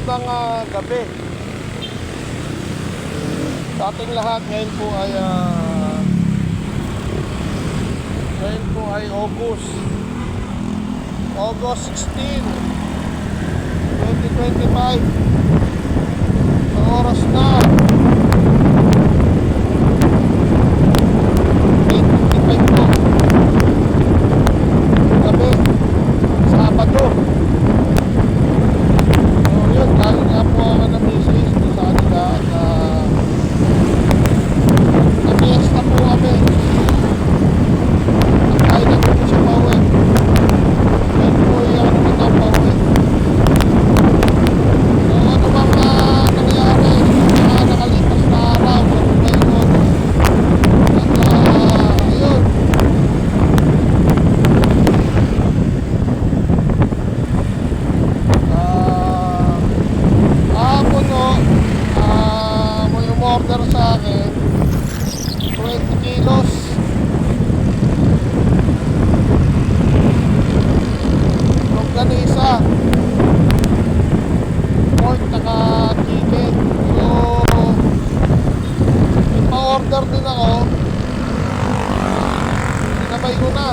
magandang gabi sa ating lahat. Ngayon po ay August 16, 2025. Ang oras na 8:55 po gabi, Sabado. Galing nga po ako ng misis sa kanila at nag-fiesta po kami at ay na po siya pauwi. Ngayon po yung ano na pauwi. So ano bang nangyari sa mga nakalipas na araw sa ngayon at ayun, may umorder sa akin 20 kilos longganisa, pork naka chicken. So may pa-order din ako, sinabay ko na.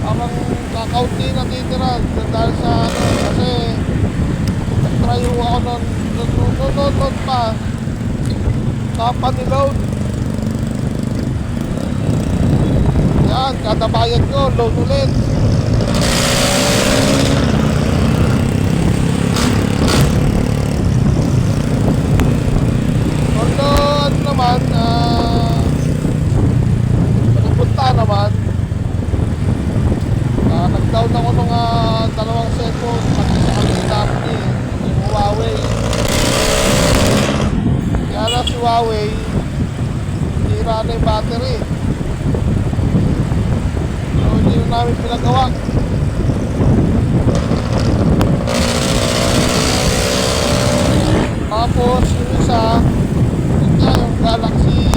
Parang kakaunti na titira dahil sa kasi nag-try ako nun pa kapaniload. Yan, kada bayad ko load ulit. Although ano naman, nagpunta naman, nag-down ako ng dalawang cellphone pati sa kanila yung Huawei. Kaya lang si Huawei tira na yung battery, so hindi na namin pinagawa. Tapos yung isa, yung Galaxy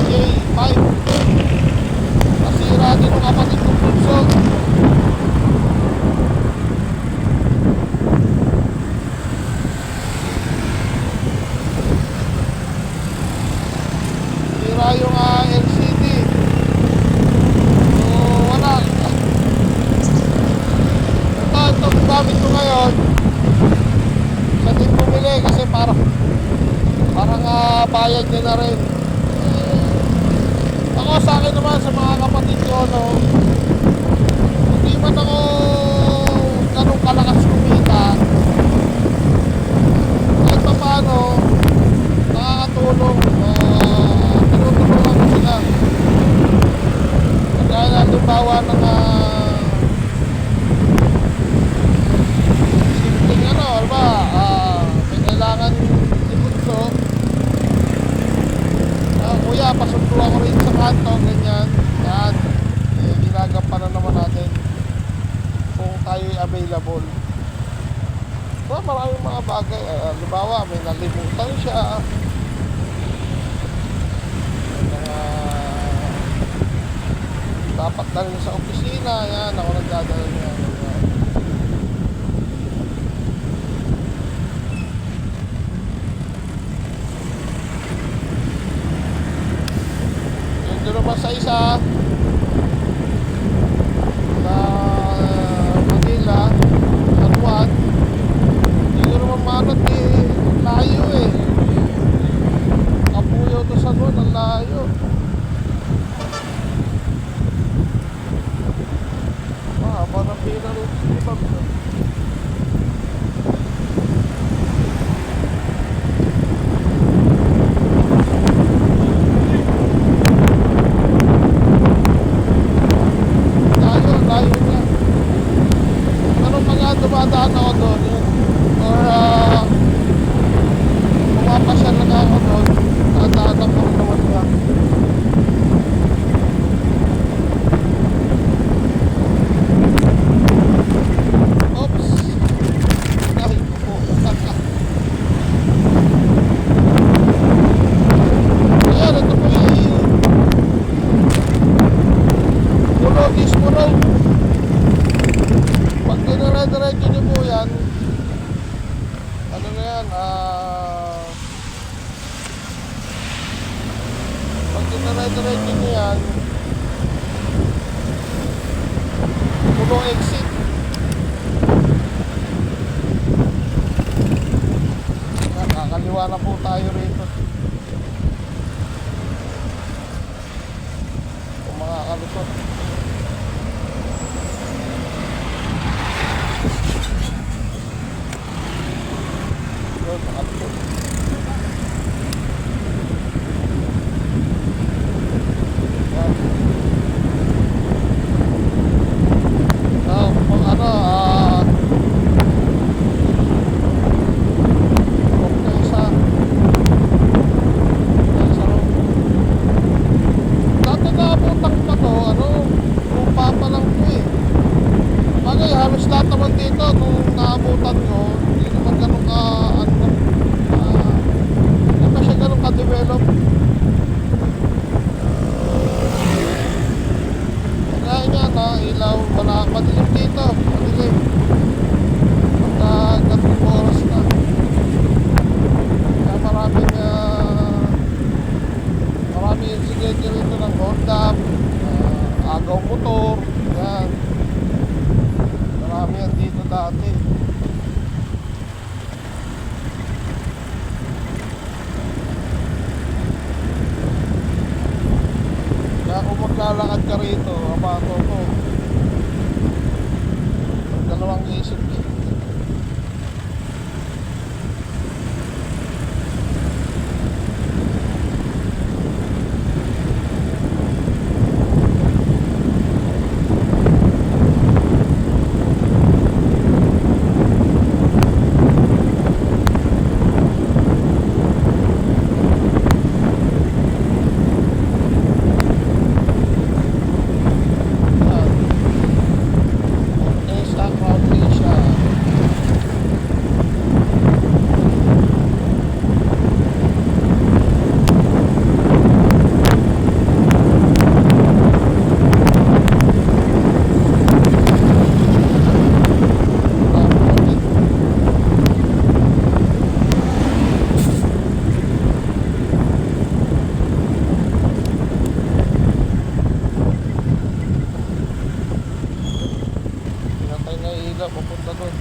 J5, nasira din ng kapatid kong bunso. Yung LCD, so wala. Itong gamit ko ngayon sa din bumili kasi parang bayad nyo na rin. Ako sa akin naman, sa mga kapatid ko, no, hindi man ako ganun kalakas kumita, kahit pa paano nakakatulong. Tinutulungan ko sila. Kaya nalimbawa ng simpleng may kailangan ibunso, kuya pasundo ako rin sa kanto, ganyan. Yan, ginagampanan naman natin kung tayo available. So maraming mga bagay, halimbawa may nalimutan siya, dapat dalhin sa opisina, yan ako nagdadala niya. Yun doon naman sa isa sa Manila, San Juan, hindi ko naman manot layo eh. Mahina rin si Bob. Layo niya. Pero pag dumadaan ako doon, or pumapasyal lang ako doon, dadaan ako naman niya. Oops! Ay, po. Ayan, ito po yung Mulogis Road. Pag dinire-diretso nyo po yan, ano na yan, pag dinire-diretso nyo yan, puno exit. Kakaliwa na po tayo rito. Kung makakalusot. Yun, nakalusot. Yan. Kung ano, Isa road. Dati naabutan pa to, lupa pa lang po eh. Bagay, halos lahat naman dito, nung naabutan ko, hindi naman ganun ka, hindi pa siya ganun ka-develop. Kaya nga na, ilaw, madilim dito, madilim. Pagka-gating oras na. Kaya maraming insidente rito ng hold up, agaw motor, yan. Marami yan dito dati. Kaya kung maglalakad ka rito, abato to. Dalawang isip eh. Papunta doon.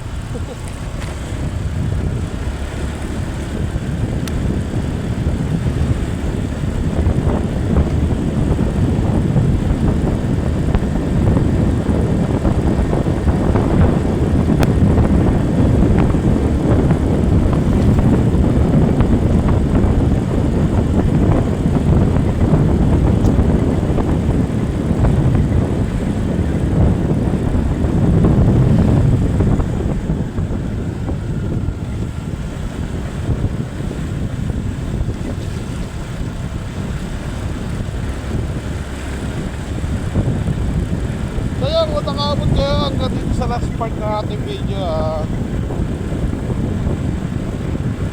Kung nakaabot kayo hanggang dito sa last part ng ating video,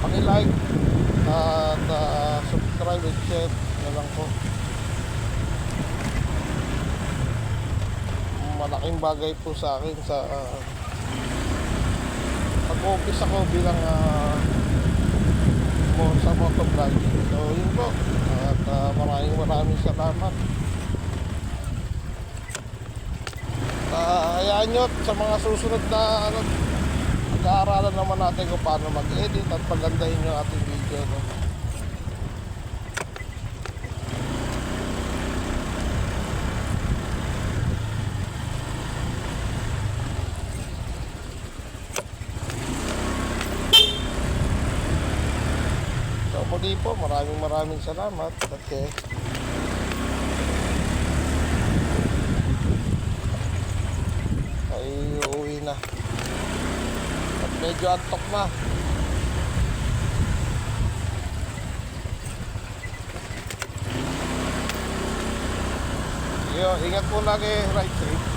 paki-like at subscribe and share na lang po. Malaking bagay po sa akin sa pag-office ako bilang sa motovlogging. So yun po, at maraming salamat. Hayaan nyo sa mga susunod na pag-aaralan naman natin kung paano mag-edit at pagandahin yung ating video, no? muli po, maraming salamat. Okay. Ay, uuwi na. At medyo antok na. Yo, ingat po lagi, right safe.